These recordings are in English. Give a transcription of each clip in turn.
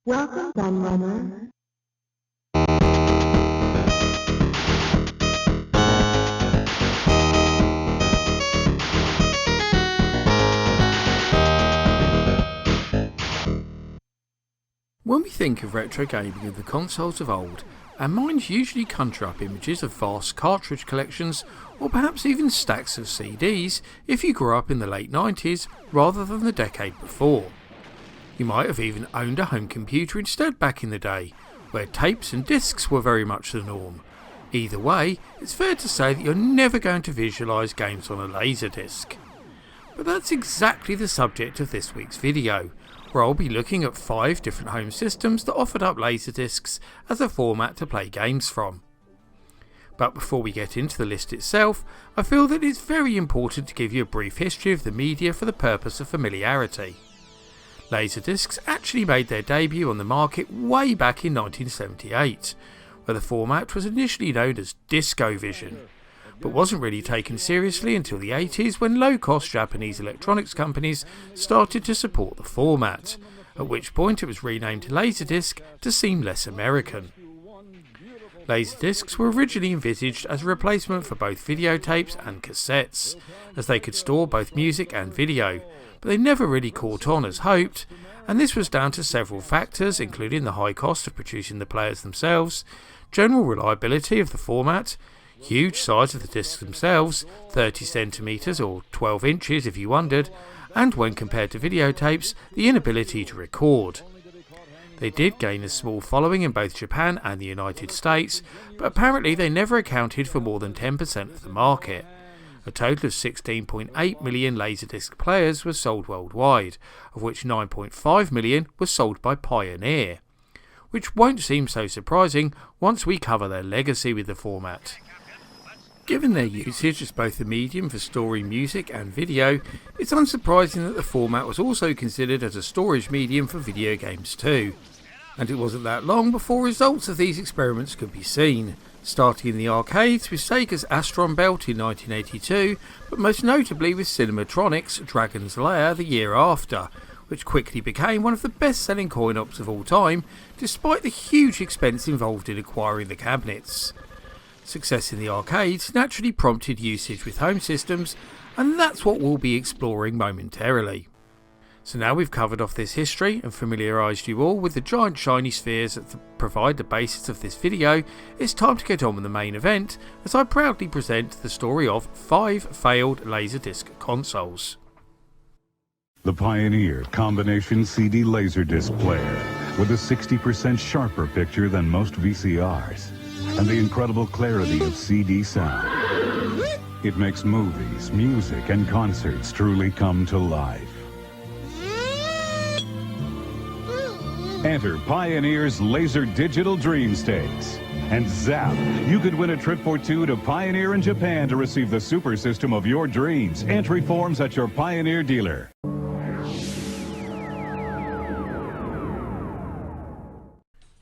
Welcome, Gunrunner. When we think of retro gaming of the consoles of old, our minds usually conjure up images of vast cartridge collections or perhaps even stacks of CDs if you grew up in the late 90s rather than the decade before. You might have even owned a home computer instead back in the day, where tapes and discs were very much the norm. Either way, it's fair to say that you're never going to visualise games on a Laserdisc. But that's exactly the subject of this week's video, where I'll be looking at 5 different home systems that offered up Laserdiscs as a format to play games from. But before we get into the list itself, I feel that it's very important to give you a brief history of the media for the purpose of familiarity. Laserdiscs actually made their debut on the market way back in 1978, where the format was initially known as DiscoVision, but wasn't really taken seriously until the 80s when low-cost Japanese electronics companies started to support the format, at which point it was renamed Laserdisc to seem less American. Laserdiscs were originally envisaged as a replacement for both videotapes and cassettes, as they could store both music and video, but they never really caught on as hoped, and this was down to several factors including the high cost of producing the players themselves, general reliability of the format, huge size of the discs themselves, 30cm or 12 inches if you wondered, and when compared to videotapes, the inability to record. They did gain a small following in both Japan and the United States, but apparently they never accounted for more than 10% of the market. A total of 16.8 million Laserdisc players were sold worldwide, of which 9.5 million were sold by Pioneer, which won't seem so surprising once we cover their legacy with the format. Given their usage as both a medium for storing music and video, it's unsurprising that the format was also considered as a storage medium for video games too. And it wasn't that long before results of these experiments could be seen, starting in the arcades with Sega's Astron Belt in 1982, but most notably with Cinematronics' Dragon's Lair the year after, which quickly became one of the best-selling coin-ops of all time, despite the huge expense involved in acquiring the cabinets. Success in the arcades naturally prompted usage with home systems, and that's what we'll be exploring momentarily. So now we've covered off this history and familiarised you all with the giant shiny spheres that provide the basis of this video, it's time to get on with the main event as I proudly present the story of 5 failed Laserdisc consoles. The Pioneer Combination CD Laserdisc player with a 60% sharper picture than most VCRs and the incredible clarity of CD sound. It makes movies, music and concerts truly come to life. Enter Pioneer's Laser Digital Dream Stakes. And zap, you could win a trip or 2 to Pioneer in Japan to receive the super system of your dreams. Entry forms at your Pioneer dealer.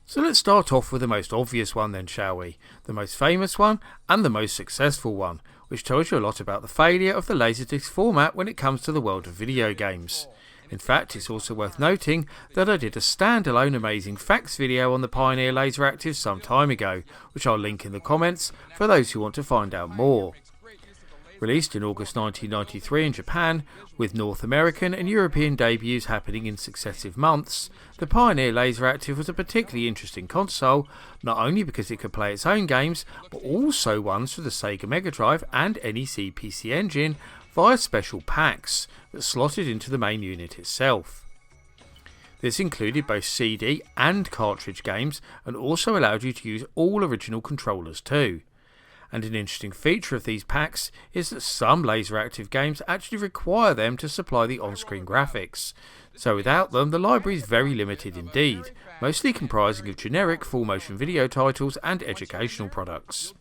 So let's start off with the most obvious one then, shall we? The most famous one and the most successful one, which tells you a lot about the failure of the Laserdisc format when it comes to the world of video games. In fact, it's also worth noting that I did a standalone amazing facts video on the Pioneer Laseractive some time ago, which I'll link in the comments for those who want to find out more. Released in August 1993 in Japan, with North American and European debuts happening in successive months, the Pioneer Laseractive was a particularly interesting console, not only because it could play its own games, but also ones for the Sega Mega Drive and NEC PC Engine via special packs that slotted into the main unit itself. This included both CD and cartridge games and also allowed you to use all original controllers too. And an interesting feature of these packs is that some Laseractive games actually require them to supply the on-screen graphics, so without them the library is very limited indeed, mostly comprising of generic full-motion video titles and educational products.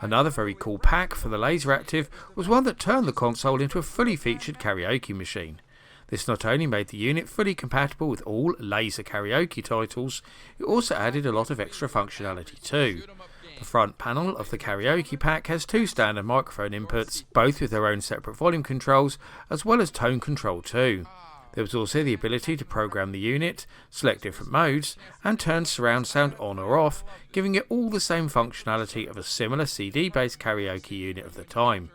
Another very cool pack for the Laseractive was one that turned the console into a fully featured karaoke machine. This not only made the unit fully compatible with all laser karaoke titles, it also added a lot of extra functionality too. The front panel of the karaoke pack has 2 standard microphone inputs, both with their own separate volume controls, as well as tone control too. There was also the ability to program the unit, select different modes, and turn surround sound on or off, giving it all the same functionality of a similar CD-based karaoke unit of the time.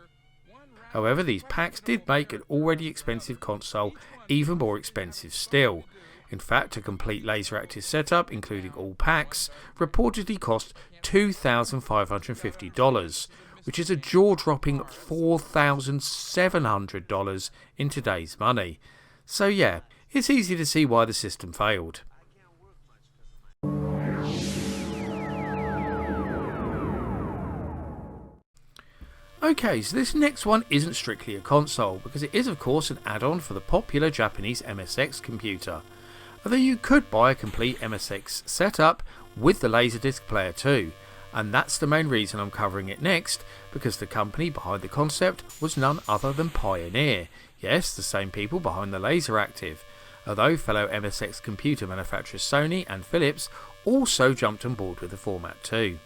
However, these packs did make an already expensive console even more expensive still. In fact, a complete laser-active setup, including all packs, reportedly cost $2,550, which is a jaw-dropping $4,700 in today's money. So yeah, it's easy to see why the system failed. Okay, so this next one isn't strictly a console, because it is of course an add-on for the popular Japanese MSX computer. Although you could buy a complete MSX setup with the Laserdisc player too, and that's the main reason I'm covering it next, because the company behind the concept was none other than Pioneer. Yes, the same people behind the Laseractive, although fellow MSX computer manufacturers Sony and Philips also jumped on board with the format too.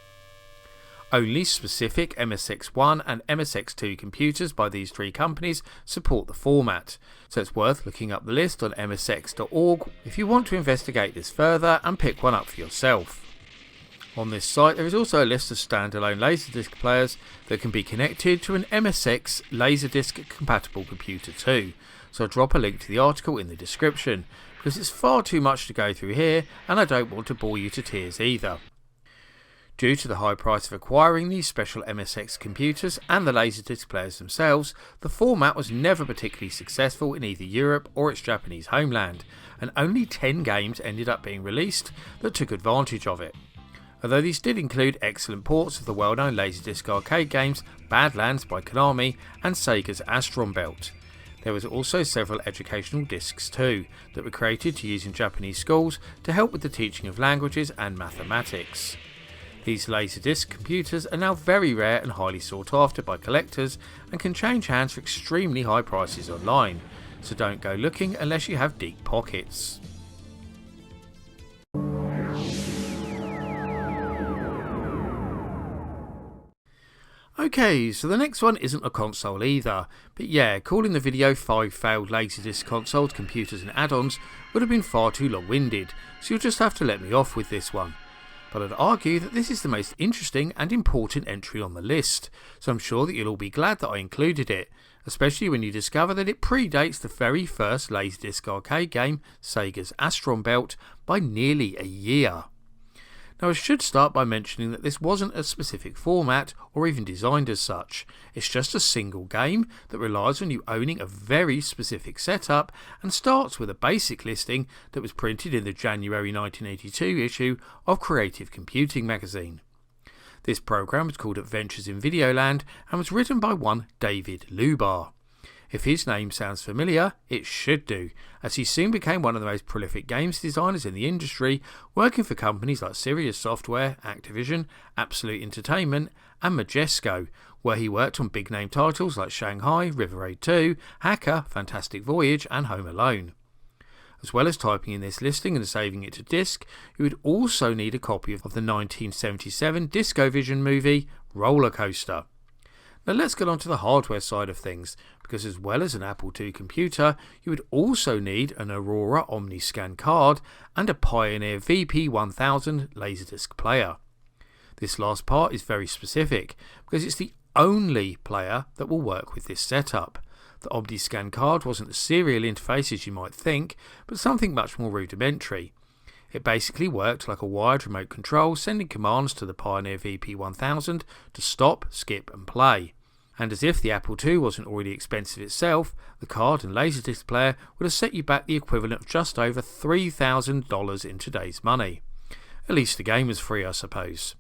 Only specific MSX1 and MSX2 computers by these three companies support the format, so it's worth looking up the list on msx.org if you want to investigate this further and pick one up for yourself. On this site there is also a list of standalone Laserdisc players that can be connected to an MSX Laserdisc compatible computer too, so I'll drop a link to the article in the description, because it's far too much to go through here and I don't want to bore you to tears either. Due to the high price of acquiring these special MSX computers and the Laserdisc players themselves, the format was never particularly successful in either Europe or its Japanese homeland, and only 10 games ended up being released that took advantage of it. Although these did include excellent ports of the well-known Laserdisc arcade games Badlands by Konami and Sega's Astron Belt. There was also several educational discs too, that were created to use in Japanese schools to help with the teaching of languages and mathematics. These Laserdisc computers are now very rare and highly sought after by collectors and can change hands for extremely high prices online, so don't go looking unless you have deep pockets. Okay, so the next one isn't a console either, but yeah, calling the video 5 failed Laserdisc consoles, computers and add-ons would have been far too long-winded, so you'll just have to let me off with this one. But I'd argue that this is the most interesting and important entry on the list, so I'm sure that you'll all be glad that I included it, especially when you discover that it predates the very first Laserdisc arcade game, Sega's Astron Belt, by nearly a year. Now I should start by mentioning that this wasn't a specific format or even designed as such. It's just a single game that relies on you owning a very specific setup and starts with a basic listing that was printed in the January 1982 issue of Creative Computing magazine. This program was called Adventures in Videoland and was written by one David Lubar. If his name sounds familiar, it should do, as he soon became one of the most prolific games designers in the industry, working for companies like Sirius Software, Activision, Absolute Entertainment and Majesco, where he worked on big name titles like Shanghai, River Raid 2, Hacker, Fantastic Voyage and Home Alone. As well as typing in this listing and saving it to disk, you would also need a copy of the 1977 DiscoVision movie Roller Coaster. Now let's get on to the hardware side of things, because as well as an Apple II computer, you would also need an Aurora OmniScan card and a Pioneer VP1000 Laserdisc player. This last part is very specific, because it's the only player that will work with this setup. The OmniScan card wasn't the serial interface as you might think, but something much more rudimentary. It basically worked like a wired remote control, sending commands to the Pioneer VP1000 to stop, skip and play. And as if the Apple II wasn't already expensive itself, the card and Laserdisc player would have set you back the equivalent of just over $3,000 in today's money. At least the game was free, I suppose.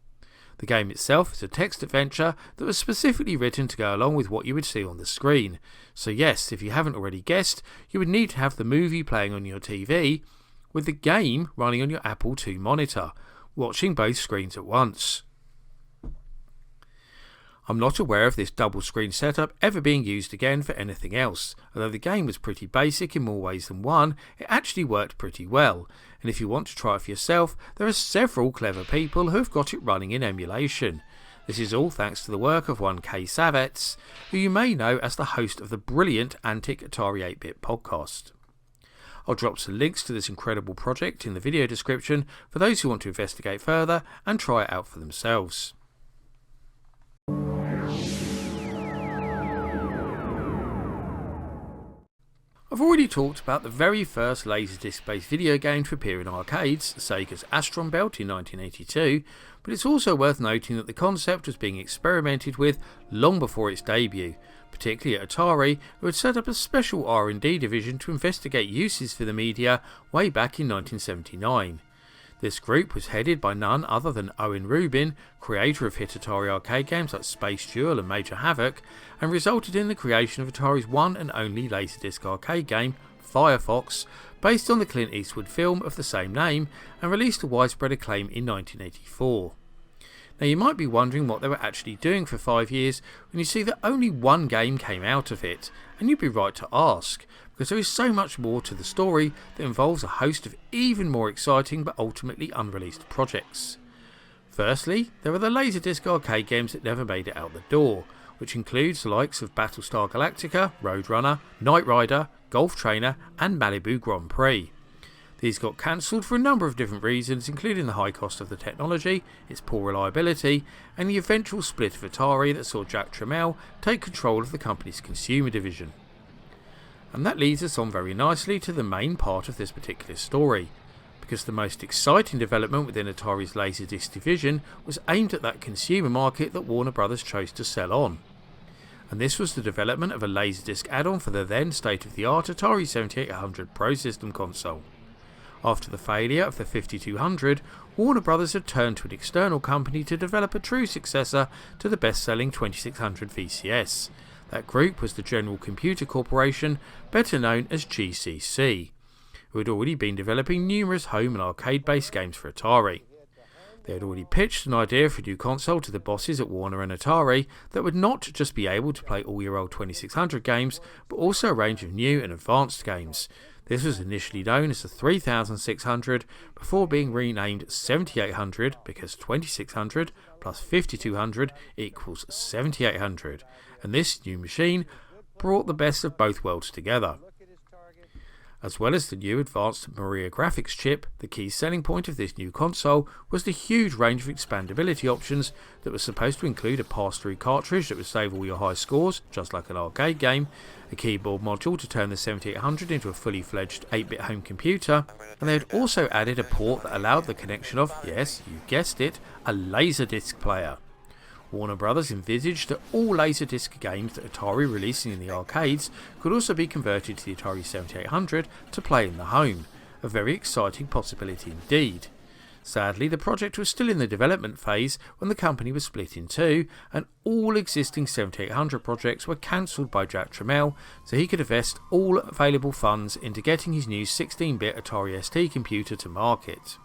The game itself is a text adventure that was specifically written to go along with what you would see on the screen. So yes, if you haven't already guessed, you would need to have the movie playing on your TV, with the game running on your Apple II monitor, watching both screens at once. I'm not aware of this double screen setup ever being used again for anything else. Although the game was pretty basic in more ways than one, it actually worked pretty well, and if you want to try it for yourself, there are several clever people who have got it running in emulation. This is all thanks to the work of one Kay Savets, who you may know as the host of the brilliant Antic Atari 8-bit podcast. I'll drop some links to this incredible project in the video description for those who want to investigate further and try it out for themselves. I've already talked about the very first Laserdisc based video game to appear in arcades, Sega's Astron Belt in 1982, but it's also worth noting that the concept was being experimented with long before its debut, particularly at Atari, who had set up a special R&D division to investigate uses for the media way back in 1979. This group was headed by none other than Owen Rubin, creator of hit Atari arcade games like Space Duel and Major Havoc, and resulted in the creation of Atari's one and only Laserdisc arcade game, Firefox, based on the Clint Eastwood film of the same name and released to widespread acclaim in 1984. Now you might be wondering what they were actually doing for 5 years when you see that only one game came out of it, and you'd be right to ask, because there is so much more to the story that involves a host of even more exciting but ultimately unreleased projects. Firstly, there are the Laserdisc arcade games that never made it out the door, which includes the likes of Battlestar Galactica, Roadrunner, Knight Rider, Golf Trainer and Malibu Grand Prix. These got cancelled for a number of different reasons, including the high cost of the technology, its poor reliability, and the eventual split of Atari that saw Jack Tramiel take control of the company's consumer division. And that leads us on very nicely to the main part of this particular story, because the most exciting development within Atari's Laserdisc division was aimed at that consumer market that Warner Bros. Chose to sell on. And this was the development of a Laserdisc add-on for the then state-of-the-art Atari 7800 Pro System console. After the failure of the 5200, Warner Bros. Had turned to an external company to develop a true successor to the best-selling 2600 VCS. That group was the General Computer Corporation, better known as GCC, who had already been developing numerous home and arcade-based games for Atari. They had already pitched an idea for a new console to the bosses at Warner and Atari that would not just be able to play all your old 2600 games, but also a range of new and advanced games. This was initially known as the 3600 before being renamed 7800 because 2600 plus 5200 equals 7800, and this new machine brought the best of both worlds together. As well as the new advanced Maria graphics chip, the key selling point of this new console was the huge range of expandability options that was supposed to include a pass-through cartridge that would save all your high scores, just like an arcade game, a keyboard module to turn the 7800 into a fully fledged 8-bit home computer, and they had also added a port that allowed the connection of, yes, you guessed it, a Laserdisc player. Warner Bros. Envisaged that all Laserdisc games that Atari releasing in the arcades could also be converted to the Atari 7800 to play in the home, a very exciting possibility indeed. Sadly, the project was still in the development phase when the company was split in two, and all existing 7800 projects were cancelled by Jack Tramiel so he could invest all available funds into getting his new 16-bit Atari ST computer to market.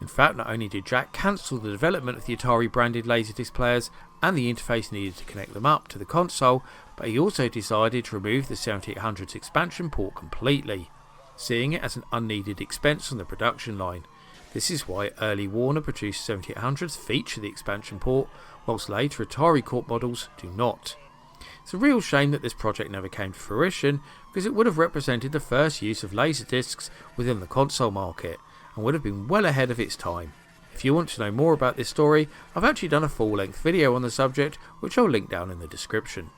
In fact, not only did Jack cancel the development of the Atari branded Laserdisc players and the interface needed to connect them up to the console, but he also decided to remove the 7800's expansion port completely, seeing it as an unneeded expense on the production line. This is why early Warner produced 7800s feature the expansion port, whilst later Atari Corp models do not. It's a real shame that this project never came to fruition, because it would have represented the first use of Laserdiscs within the console market, and would have been well ahead of its time. If you want to know more about this story, I've actually done a full-length video on the subject, which I'll link down in the description.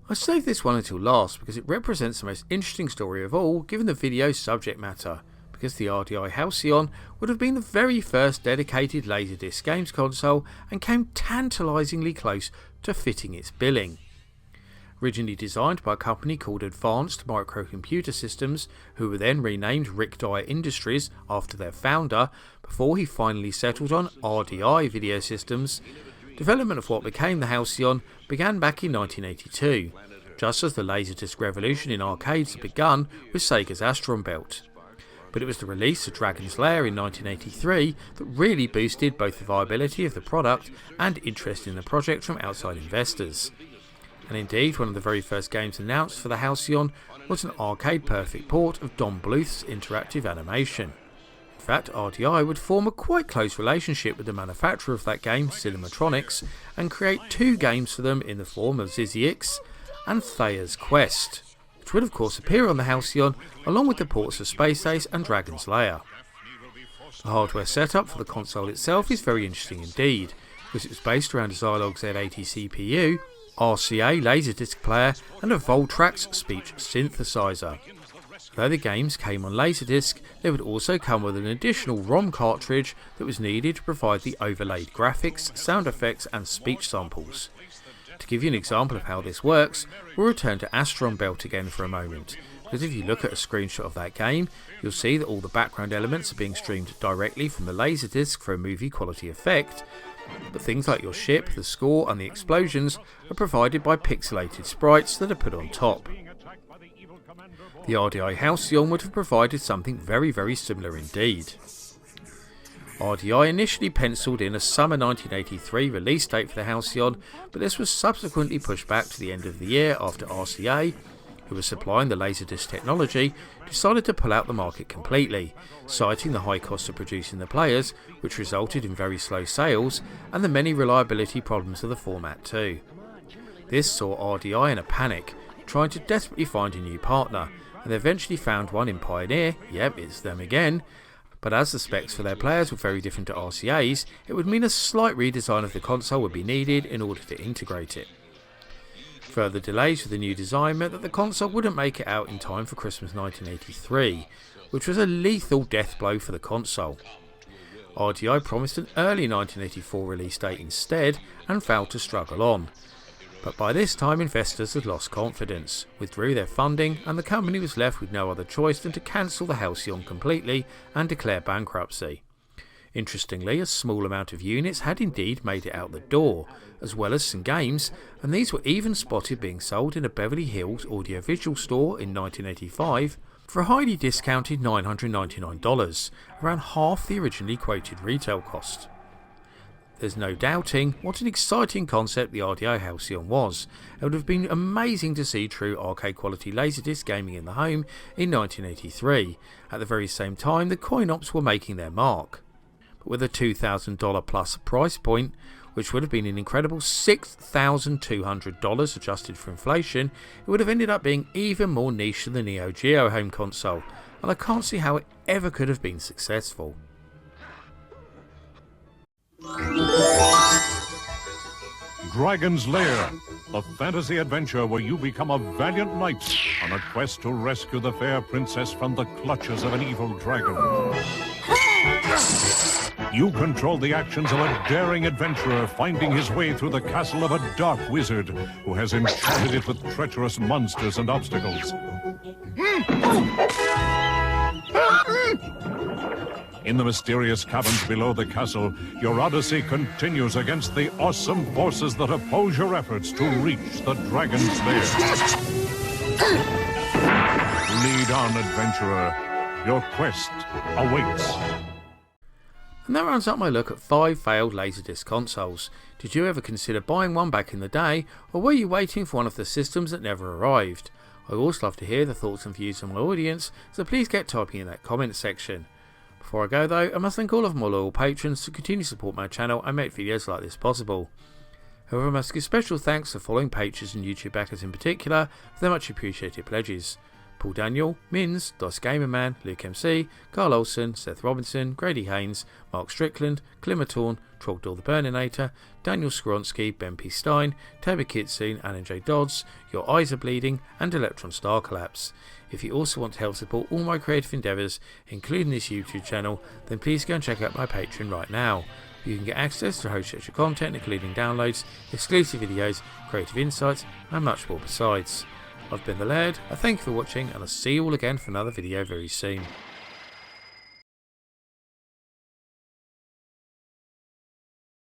I saved this one until last because it represents the most interesting story of all given the video's subject matter, because the RDI Houseon would have been the very first dedicated Laserdisc games console and came tantalisingly close to fitting its billing. Originally designed by a company called Advanced Microcomputer Systems, who were then renamed Rick Dyer Industries after their founder, before he finally settled on RDI Video Systems, development of what became the Houseon began back in 1982, just as the Laserdisc revolution in arcades had begun with Sega's Astron Belt. But it was the release of Dragon's Lair in 1983 that really boosted both the viability of the product and interest in the project from outside investors. And indeed, one of the very first games announced for the Houseon was an arcade-perfect port of Don Bluth's interactive animation. In In fact, RDI would form a quite close relationship with the manufacturer of that game, Cinematronics, and create 2 games for them in the form of Zyzzyx and Thayer's Quest, which would of course appear on the Houseon along with the ports of Space Ace and Dragon's Lair. The hardware setup for the console itself is very interesting indeed, because it was based around a Zilog Z80 CPU, RCA Laserdisc player and a Voltrax speech synthesizer. Though the games came on Laserdisc, they would also come with an additional ROM cartridge that was needed to provide the overlaid graphics, sound effects and speech samples. To give you an example of how this works, we'll return to Astron Belt again for a moment, because if you look at a screenshot of that game, you'll see that all the background elements are being streamed directly from the Laserdisc for a movie quality effect, but things like your ship, the score and the explosions are provided by pixelated sprites that are put on top. The RDI Houseon would have provided something very similar indeed. RDI initially penciled in a summer 1983 release date for the Houseon, but this was subsequently pushed back to the end of the year after RCA, who was supplying the Laserdisc technology, decided to pull out the market completely, citing the high cost of producing the players, which resulted in very slow sales, and the many reliability problems of the format too. This saw RDI in a panic, trying to desperately find a new partner, and they eventually found one in Pioneer, yep, it's them again, but as the specs for their players were very different to RCA's, it would mean a slight redesign of the console would be needed in order to integrate it. Further delays with the new design meant that the console wouldn't make it out in time for Christmas 1983, which was a lethal death blow for the console. RDI promised an early 1984 release date instead and failed to struggle on. But by this time investors had lost confidence, withdrew their funding, and the company was left with no other choice than to cancel the Houseon completely and declare bankruptcy. Interestingly, a small amount of units had indeed made it out the door, as well as some games, and these were even spotted being sold in a Beverly Hills audiovisual store in 1985 for a highly discounted $999, around half the originally quoted retail cost. There's no doubting what an exciting concept the RDI Houseon was. It would have been amazing to see true arcade quality Laserdisc gaming in the home in 1983, at the very same time the coin-ops were making their mark. But with a $2,000 plus price point, which would have been an incredible $6,200 adjusted for inflation, it would have ended up being even more niche than the Neo Geo home console, and I can't see how it ever could have been successful. Dragon's Lair, a fantasy adventure where you become a valiant knight on a quest to rescue the fair princess from the clutches of an evil dragon. You control the actions of a daring adventurer finding his way through the castle of a dark wizard who has enchanted it with treacherous monsters and obstacles. In the mysterious caverns below the castle, your odyssey continues against the awesome forces that oppose your efforts to reach the Dragon's Lair. Lead on, adventurer. Your quest awaits. And that rounds up my look at 5 failed Laserdisc consoles. Did you ever consider buying one back in the day, or were you waiting for one of the systems that never arrived? I always love to hear the thoughts and views of my audience, so please get typing in that comment section. Before I go though, I must thank all of my loyal patrons who continue to support my channel and make videos like this possible. However, I must give special thanks to following patrons and YouTube backers in particular for their much appreciated pledges. Paul Daniel, Mins, Dos Gamerman, Luke MC, Carl Olsen, Seth Robinson, Grady Haynes, Mark Strickland, Climatorn, Trogdor the Burninator, Daniel Skronsky, Ben P. Stein, Tabby Kitsune, Alan J. Dodds, Your Eyes Are Bleeding, and Electron Star Collapse. If you also want to help support all my creative endeavours, including this YouTube channel, then please go and check out my Patreon right now. You can get access to host extra content, including downloads, exclusive videos, creative insights, and much more besides. I've been the Laird, I thank you for watching, and I'll see you all again for another video very soon.